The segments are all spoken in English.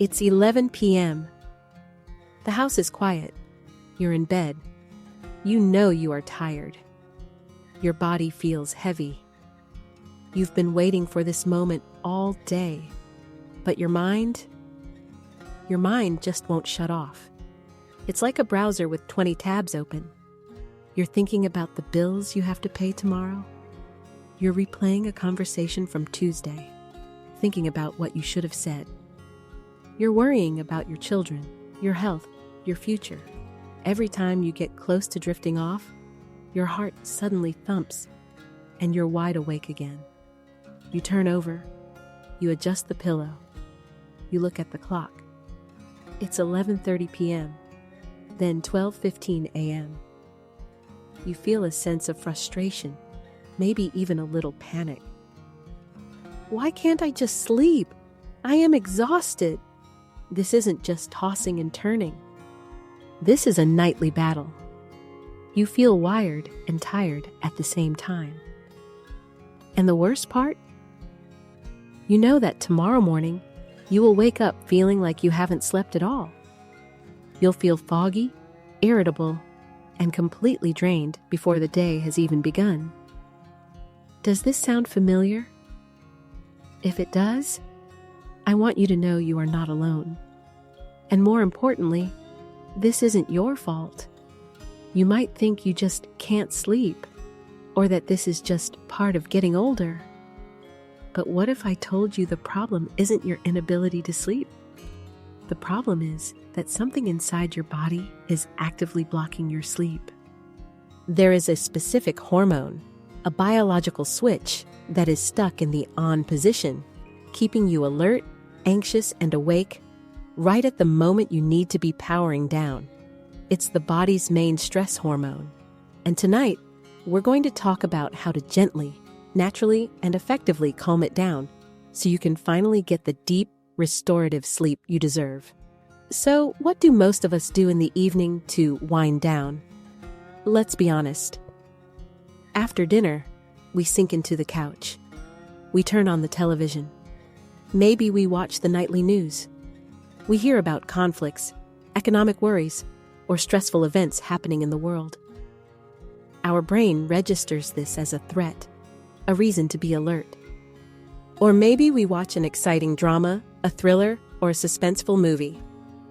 It's 11 p.m. The house is quiet. You're in bed. You know you are tired. Your body feels heavy. You've been waiting for this moment all day. But your mind just won't shut off. It's like a browser with 20 tabs open. You're thinking about the bills you have to pay tomorrow. You're replaying a conversation from Tuesday, thinking about what you should have said. You're worrying about your children, your health, your future. Every time you get close to drifting off, your heart suddenly thumps, and you're wide awake again. You turn over, you adjust the pillow, you look at the clock. It's 11:30 p.m., then 12:15 a.m. You feel a sense of frustration, maybe even a little panic. Why can't I just sleep? I am exhausted. This isn't just tossing and turning. This is a nightly battle. You feel wired and tired at the same time. And the worst part? You know that tomorrow morning, you will wake up feeling like you haven't slept at all. You'll feel foggy, irritable, and completely drained before the day has even begun. Does this sound familiar? If it does, I want you to know you are not alone. And more importantly, this isn't your fault. You might think you just can't sleep, or that this is just part of getting older. But what if I told you the problem isn't your inability to sleep? The problem is that something inside your body is actively blocking your sleep. There is a specific hormone, a biological switch, that is stuck in the on position, keeping you alert, anxious, and awake right at the moment you need to be powering down. It's the body's main stress hormone. And tonight, we're going to talk about how to gently, naturally, and effectively calm it down so you can finally get the deep, restorative sleep you deserve. So, what do most of us do in the evening to wind down? Let's be honest. After dinner, we sink into the couch. We turn on the television. Maybe we watch the nightly news. We hear about conflicts, economic worries, or stressful events happening in the world. Our brain registers this as a threat, a reason to be alert. Or maybe we watch an exciting drama, a thriller, or a suspenseful movie.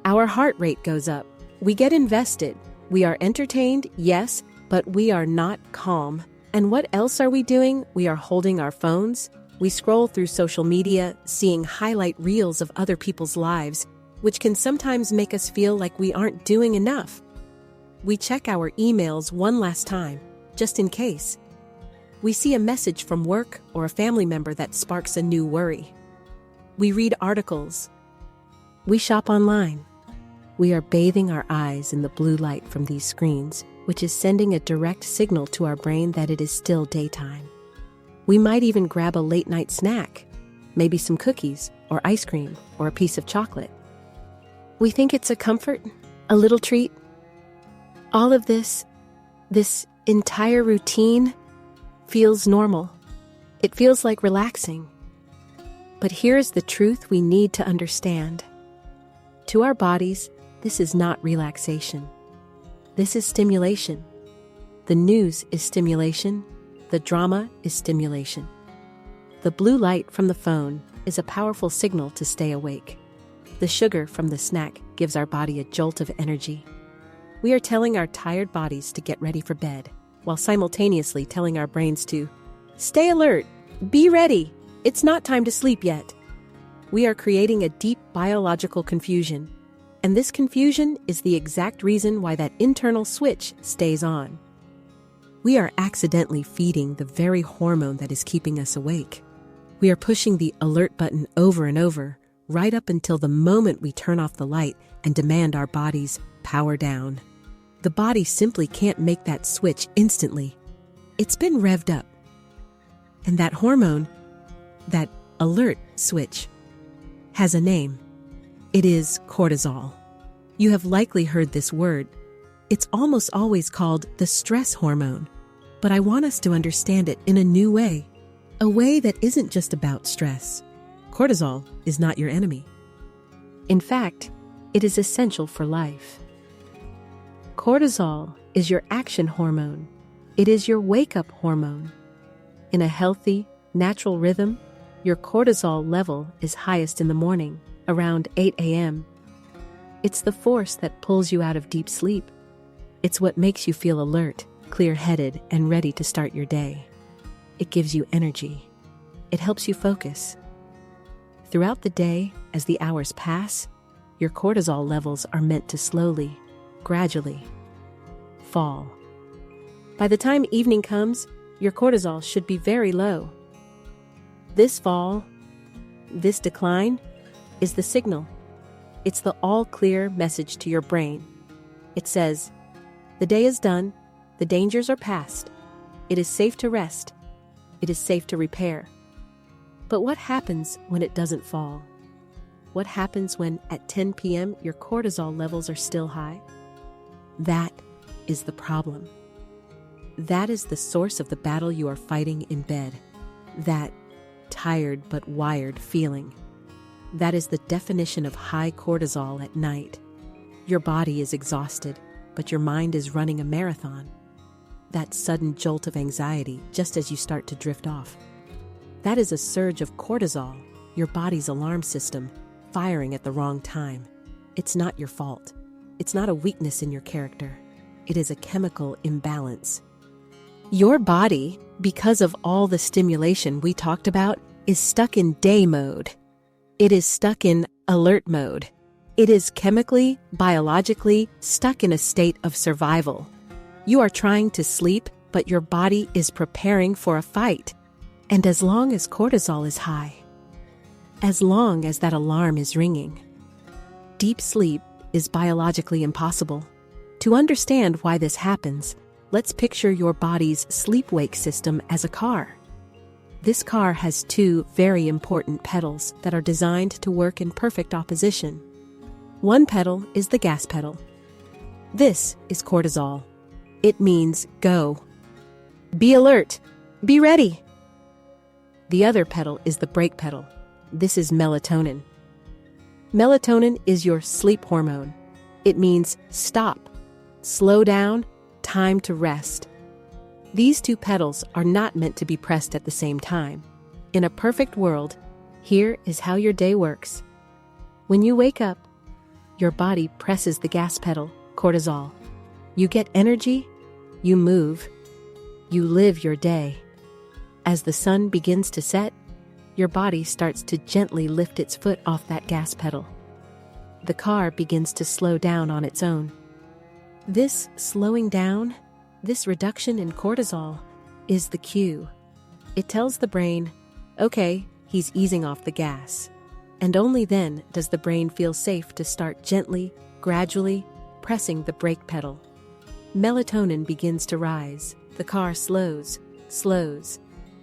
Our heart rate goes up. We get invested. We are entertained, yes, but we are not calm. And what else are we doing? We are holding our phones. We scroll through social media, seeing highlight reels of other people's lives, which can sometimes make us feel like we aren't doing enough. We check our emails one last time, just in case. We see a message from work or a family member that sparks a new worry. We read articles. We shop online. We are bathing our eyes in the blue light from these screens, which is sending a direct signal to our brain that it is still daytime. We might even grab a late-night snack, maybe some cookies or ice cream or a piece of chocolate. We think it's a comfort, a little treat. All of this entire routine feels normal. It feels like relaxing. But here's the truth we need to understand. To our bodies, this is not relaxation. This is stimulation. The news is stimulation. The drama is stimulation. The blue light from the phone is a powerful signal to stay awake. The sugar from the snack gives our body a jolt of energy. We are telling our tired bodies to get ready for bed, while simultaneously telling our brains to stay alert, be ready, it's not time to sleep yet. We are creating a deep biological confusion, and this confusion is the exact reason why that internal switch stays on. We are accidentally feeding the very hormone that is keeping us awake. We are pushing the alert button over and over, right up until the moment we turn off the light and demand our bodies power down. The body simply can't make that switch instantly. It's been revved up. And that hormone, that alert switch, has a name. It is cortisol. You have likely heard this word. It's almost always called the stress hormone. But I want us to understand it in a new way. A way that isn't just about stress. Cortisol is not your enemy. In fact, it is essential for life. Cortisol is your action hormone. It is your wake-up hormone. In a healthy, natural rhythm, your cortisol level is highest in the morning, around 8 a.m. It's the force that pulls you out of deep sleep. It's what makes you feel alert, clear-headed, and ready to start your day. It gives you energy. It helps you focus. Throughout the day, as the hours pass, your cortisol levels are meant to slowly, gradually fall. By the time evening comes, your cortisol should be very low. This fall, this decline, is the signal. It's the all-clear message to your brain. It says, the day is done, the dangers are past. It is safe to rest. It is safe to repair. But what happens when it doesn't fall? What happens when at 10 p.m. your cortisol levels are still high? That is the problem. That is the source of the battle you are fighting in bed. That tired but wired feeling. That is the definition of high cortisol at night. Your body is exhausted, but your mind is running a marathon. That sudden jolt of anxiety just as you start to drift off. That is a surge of cortisol, your body's alarm system, firing at the wrong time. It's not your fault. It's not a weakness in your character. It is a chemical imbalance. Your body, because of all the stimulation we talked about, is stuck in day mode. It is stuck in alert mode. It is chemically, biologically stuck in a state of survival. You are trying to sleep, but your body is preparing for a fight. And as long as cortisol is high, as long as that alarm is ringing, deep sleep is biologically impossible. To understand why this happens, let's picture your body's sleep-wake system as a car. This car has two very important pedals that are designed to work in perfect opposition. One pedal is the gas pedal. This is cortisol. It means go. Be alert. Be ready. The other pedal is the brake pedal. This is melatonin. Melatonin is your sleep hormone. It means stop, slow down, time to rest. These two pedals are not meant to be pressed at the same time. In a perfect world, here is how your day works. When you wake up, your body presses the gas pedal, cortisol. You get energy, you move, you live your day. As the sun begins to set, your body starts to gently lift its foot off that gas pedal. The car begins to slow down on its own. This slowing down, this reduction in cortisol, is the cue. It tells the brain, okay, he's easing off the gas. And only then does the brain feel safe to start gently, gradually, pressing the brake pedal. Melatonin begins to rise. The car slows,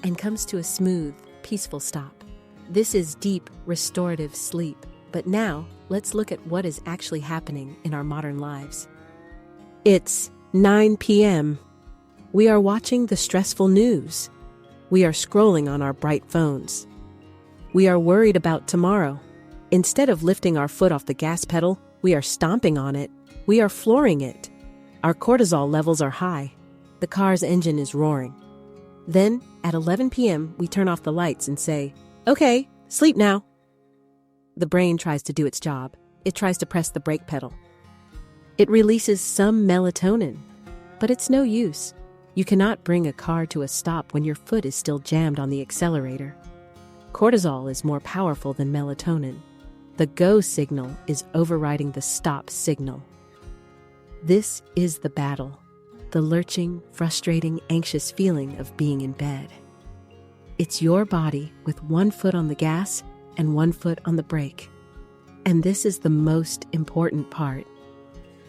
and comes to a smooth, peaceful stop. This is deep, restorative sleep. But now, let's look at what is actually happening in our modern lives. It's 9 p.m. We are watching the stressful news. We are scrolling on our bright phones. We are worried about tomorrow. Instead of lifting our foot off the gas pedal, we are stomping on it. We are flooring it. Our cortisol levels are high. The car's engine is roaring. Then, at 11 p.m., we turn off the lights and say, okay, sleep now. The brain tries to do its job. It tries to press the brake pedal. It releases some melatonin, but it's no use. You cannot bring a car to a stop when your foot is still jammed on the accelerator. Cortisol is more powerful than melatonin. The go signal is overriding the stop signal. This is the battle, the lurching, frustrating, anxious feeling of being in bed. It's your body with one foot on the gas and one foot on the brake. And this is the most important part.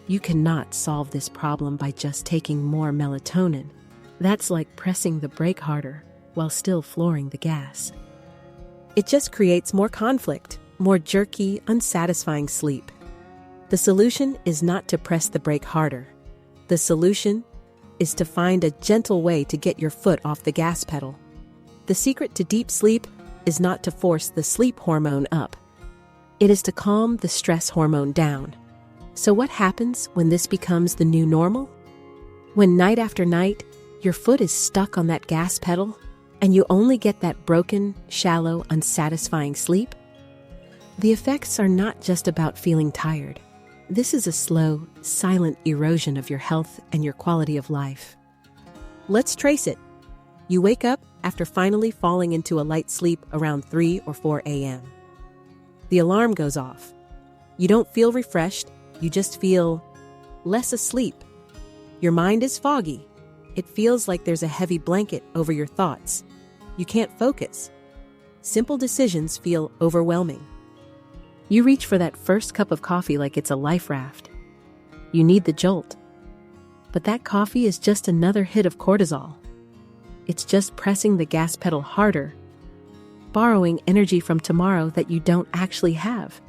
You cannot solve this problem by just taking more melatonin. That's like pressing the brake harder while still flooring the gas. It just creates more conflict, more jerky, unsatisfying sleep. The solution is not to press the brake harder. The solution is to find a gentle way to get your foot off the gas pedal. The secret to deep sleep is not to force the sleep hormone up. It is to calm the stress hormone down. So what happens when this becomes the new normal? When night after night, your foot is stuck on that gas pedal, and you only get that broken, shallow, unsatisfying sleep? The effects are not just about feeling tired. This is a slow, silent erosion of your health and your quality of life. Let's trace it. You wake up after finally falling into a light sleep around 3 or 4 a.m. The alarm goes off. You don't feel refreshed, you just feel less asleep. Your mind is foggy. It feels like there's a heavy blanket over your thoughts. You can't focus. Simple decisions feel overwhelming. You reach for that first cup of coffee like it's a life raft. You need the jolt. But that coffee is just another hit of cortisol. It's just pressing the gas pedal harder, borrowing energy from tomorrow that you don't actually have.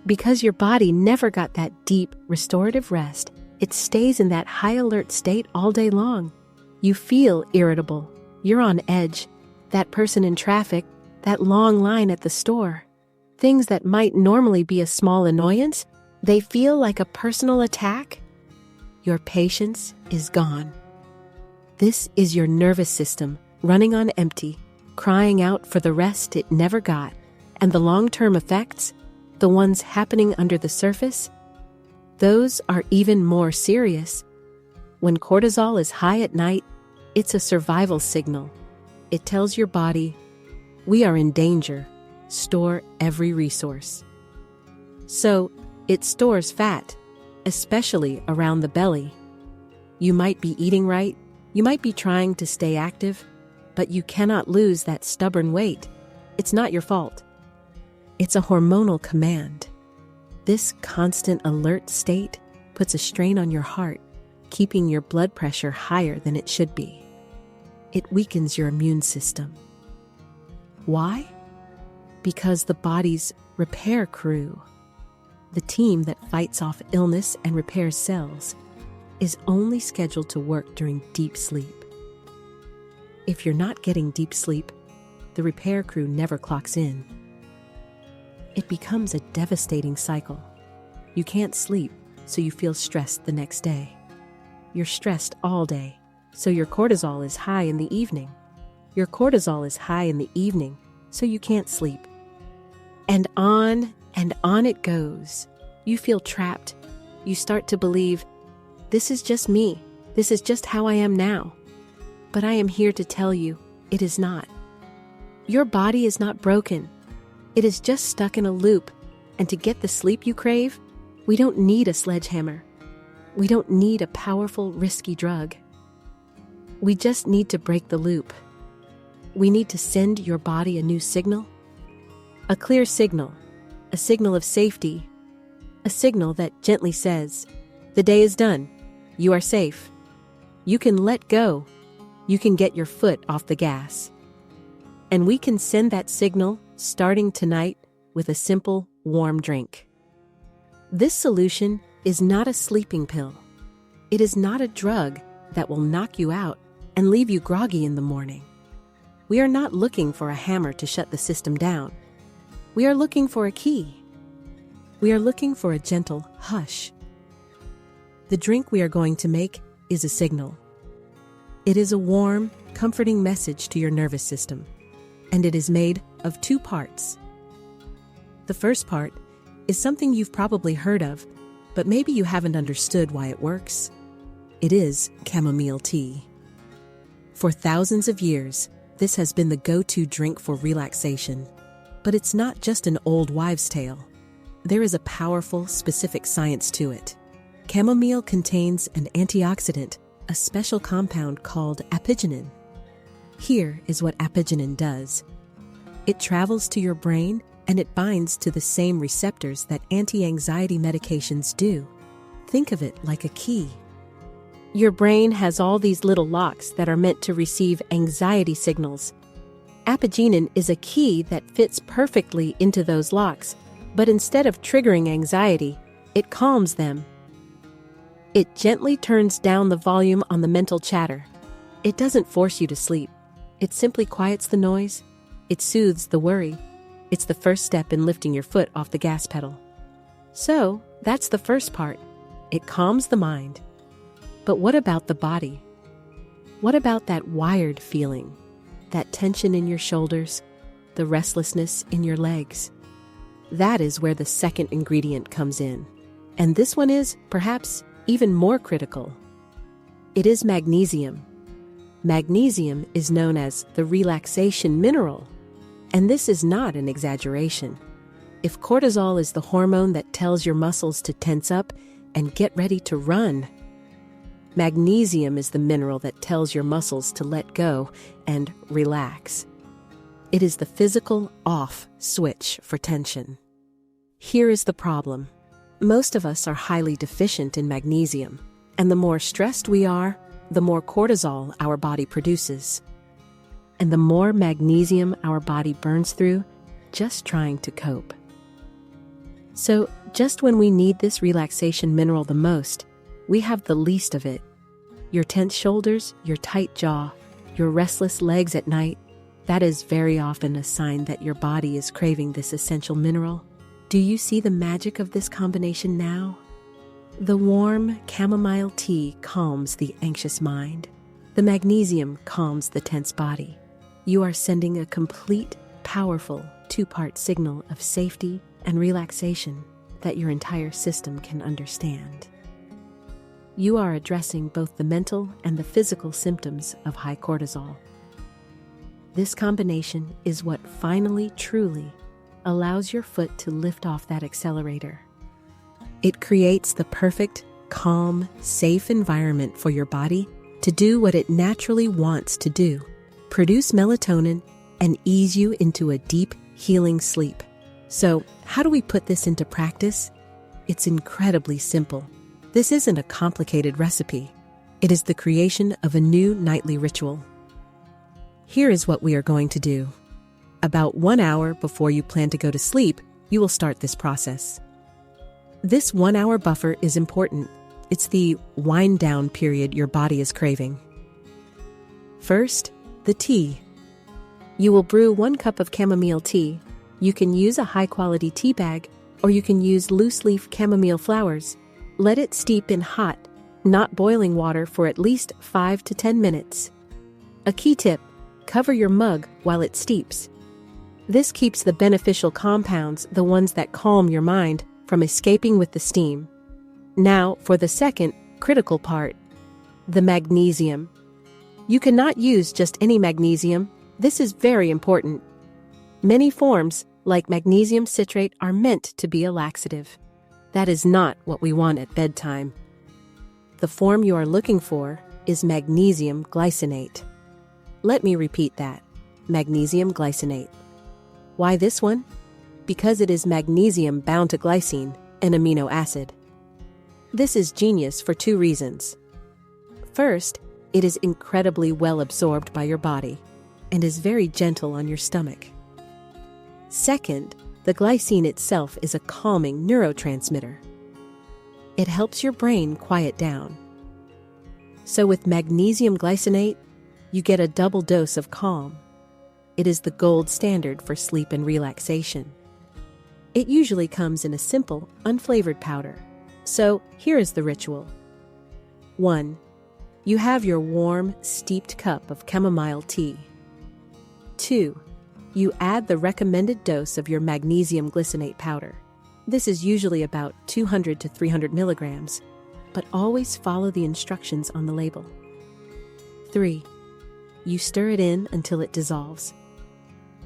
Because your body never got that deep, restorative rest, it stays in that high alert state all day long. You feel irritable. You're on edge. That person in traffic, that long line at the store. Things that might normally be a small annoyance, they feel like a personal attack. Your patience is gone. This is your nervous system running on empty, crying out for the rest it never got. And the long-term effects, the ones happening under the surface, those are even more serious. When cortisol is high at night, it's a survival signal. It tells your body, we are in danger. Store every resource. So, it stores fat, especially around the belly. You might be eating right, you might be trying to stay active, but you cannot lose that stubborn weight. It's not your fault. It's a hormonal command. This constant alert state puts a strain on your heart, keeping your blood pressure higher than it should be. It weakens your immune system. Why? Because the body's repair crew, the team that fights off illness and repairs cells, is only scheduled to work during deep sleep. If you're not getting deep sleep, the repair crew never clocks in. It becomes a devastating cycle. You can't sleep, so you feel stressed the next day. You're stressed all day, so your cortisol is high in the evening. Your cortisol is high in the evening, so you can't sleep. And on it goes. You feel trapped. You start to believe, this is just me. This is just how I am now. But I am here to tell you, it is not. Your body is not broken. It is just stuck in a loop. And to get the sleep you crave, we don't need a sledgehammer. We don't need a powerful, risky drug. We just need to break the loop. We need to send your body a new signal. A clear signal, a signal of safety, a signal that gently says, the day is done, you are safe. You can let go, you can get your foot off the gas. And we can send that signal starting tonight with a simple, warm drink. This solution is not a sleeping pill. It is not a drug that will knock you out and leave you groggy in the morning. We are not looking for a hammer to shut the system down. We are looking for a key. We are looking for a gentle hush. The drink we are going to make is a signal. It is a warm, comforting message to your nervous system, and it is made of 2 parts. The first part is something you've probably heard of, but maybe you haven't understood why it works. It is chamomile tea. For thousands of years, this has been the go-to drink for relaxation. But it's not just an old wives' tale. There is a powerful, specific science to it. Chamomile contains an antioxidant, a special compound called apigenin. Here is what apigenin does. It travels to your brain and it binds to the same receptors that anti-anxiety medications do. Think of it like a key. Your brain has all these little locks that are meant to receive anxiety signals. Apigenin is a key that fits perfectly into those locks, but instead of triggering anxiety, it calms them. It gently turns down the volume on the mental chatter. It doesn't force you to sleep. It simply quiets the noise. It soothes the worry. It's the first step in lifting your foot off the gas pedal. So, that's the first part. It calms the mind. But what about the body? What about that wired feeling? That tension in your shoulders, the restlessness in your legs? That is where the second ingredient comes in. And this one is, perhaps, even more critical. It is magnesium. Magnesium is known as the relaxation mineral. And this is not an exaggeration. If cortisol is the hormone that tells your muscles to tense up and get ready to run, magnesium is the mineral that tells your muscles to let go and relax. It is the physical off switch for tension. Here is the problem. Most of us are highly deficient in magnesium, and the more stressed we are, the more cortisol our body produces. And the more magnesium our body burns through just trying to cope. So, just when we need this relaxation mineral the most, we have the least of it. Your tense shoulders, your tight jaw, your restless legs at night, that is very often a sign that your body is craving this essential mineral. Do you see the magic of this combination now? The warm chamomile tea calms the anxious mind. The magnesium calms the tense body. You are sending a complete, powerful, two-part signal of safety and relaxation that your entire system can understand. You are addressing both the mental and the physical symptoms of high cortisol. This combination is what finally, truly allows your foot to lift off that accelerator. It creates the perfect, calm, safe environment for your body to do what it naturally wants to do, produce melatonin, and ease you into a deep, healing sleep. So, how do we put this into practice? It's incredibly simple. This isn't a complicated recipe. It is the creation of a new nightly ritual. Here is what we are going to do. About 1 hour before you plan to go to sleep, you will start this process. This 1 hour buffer is important. It's the wind-down period your body is craving. First, the tea. You will brew 1 cup of chamomile tea. You can use a high-quality tea bag, or you can use loose-leaf chamomile flowers. Let it steep in hot, not boiling water for at least 5 to 10 minutes. A key tip: cover your mug while it steeps. This keeps the beneficial compounds, the ones that calm your mind, from escaping with the steam. Now, for the second, critical part, the magnesium. You cannot use just any magnesium. This is very important. Many forms, like magnesium citrate, are meant to be a laxative. That is not what we want at bedtime. The form you are looking for is magnesium glycinate. Let me repeat that. Magnesium glycinate. Why this one? Because it is magnesium bound to glycine, an amino acid. This is genius for 2 reasons. First, it is incredibly well absorbed by your body and is very gentle on your stomach. Second, the glycine itself is a calming neurotransmitter. It helps your brain quiet down. So with magnesium glycinate, you get a double dose of calm. It is the gold standard for sleep and relaxation. It usually comes in a simple, unflavored powder. So here is the ritual. 1. You have your warm, steeped cup of chamomile tea. 2. You add the recommended dose of your magnesium glycinate powder. This is usually about 200 to 300 milligrams, but always follow the instructions on the label. 3. You stir it in until it dissolves.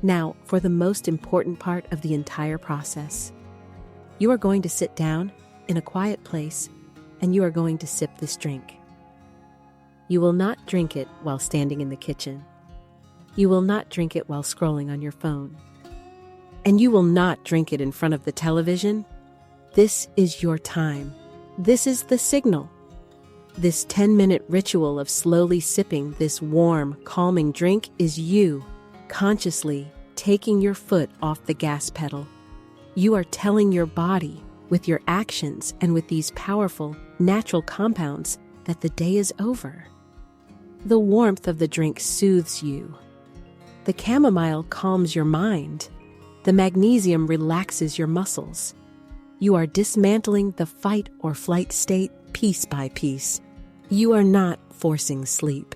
Now, for the most important part of the entire process. You are going to sit down in a quiet place, and you are going to sip this drink. You will not drink it while standing in the kitchen. You will not drink it while scrolling on your phone. And you will not drink it in front of the television. This is your time. This is the signal. This 10-minute ritual of slowly sipping this warm, calming drink is you, consciously taking your foot off the gas pedal. You are telling your body, with your actions and with these powerful, natural compounds, that the day is over. The warmth of the drink soothes you. The chamomile calms your mind. The magnesium relaxes your muscles. You are dismantling the fight or flight state piece by piece. You are not forcing sleep.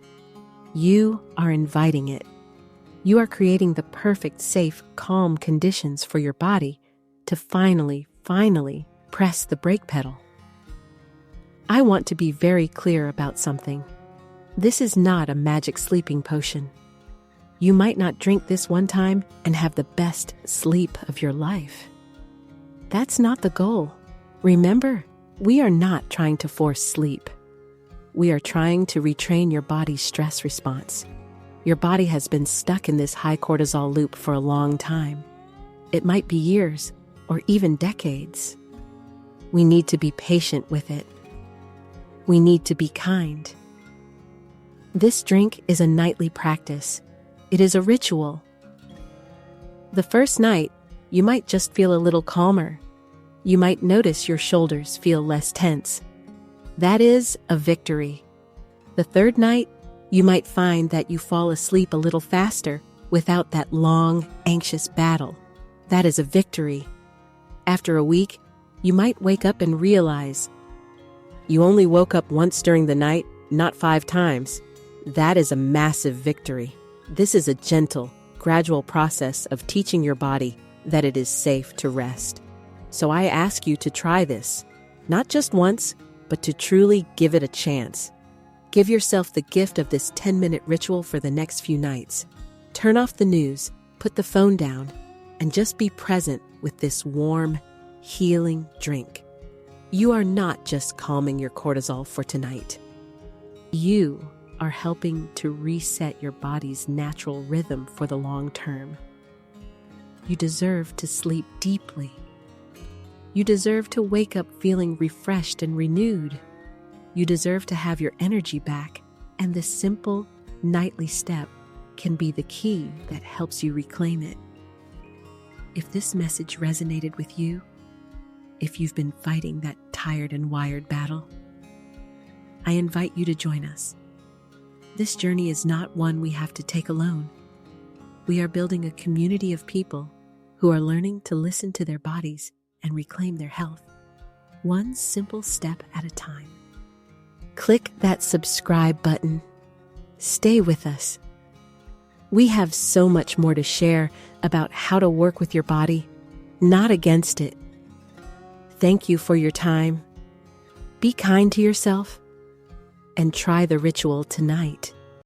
You are inviting it. You are creating the perfect, safe, calm conditions for your body to finally press the brake pedal. I want to be very clear about something. This is not a magic sleeping potion. You might not drink this one time and have the best sleep of your life. That's not the goal. Remember, we are not trying to force sleep. We are trying to retrain your body's stress response. Your body has been stuck in this high cortisol loop for a long time. It might be years or even decades. We need to be patient with it. We need to be kind. This drink is a nightly practice. It is a ritual. The first night, you might just feel a little calmer. You might notice your shoulders feel less tense. That is a victory. The third night, you might find that you fall asleep a little faster without that long, anxious battle. That is a victory. After a week, you might wake up and realize you only woke up once during the night, not 5 times. That is a massive victory. This is a gentle, gradual process of teaching your body that it is safe to rest. So I ask you to try this, not just once, but to truly give it a chance. Give yourself the gift of this 10-minute ritual for the next few nights. Turn off the news, put the phone down, and just be present with this warm, healing drink. You are not just calming your cortisol for tonight. You are helping to reset your body's natural rhythm for the long term. You deserve to sleep deeply. You deserve to wake up feeling refreshed and renewed. You deserve to have your energy back, and this simple, nightly step can be the key that helps you reclaim it. If this message resonated with you, if you've been fighting that tired and wired battle, I invite you to join us. This journey is not one we have to take alone. We are building a community of people who are learning to listen to their bodies and reclaim their health, one simple step at a time. Click that subscribe button. Stay with us. We have so much more to share about how to work with your body, not against it. Thank you for your time. Be kind to yourself and try the ritual tonight.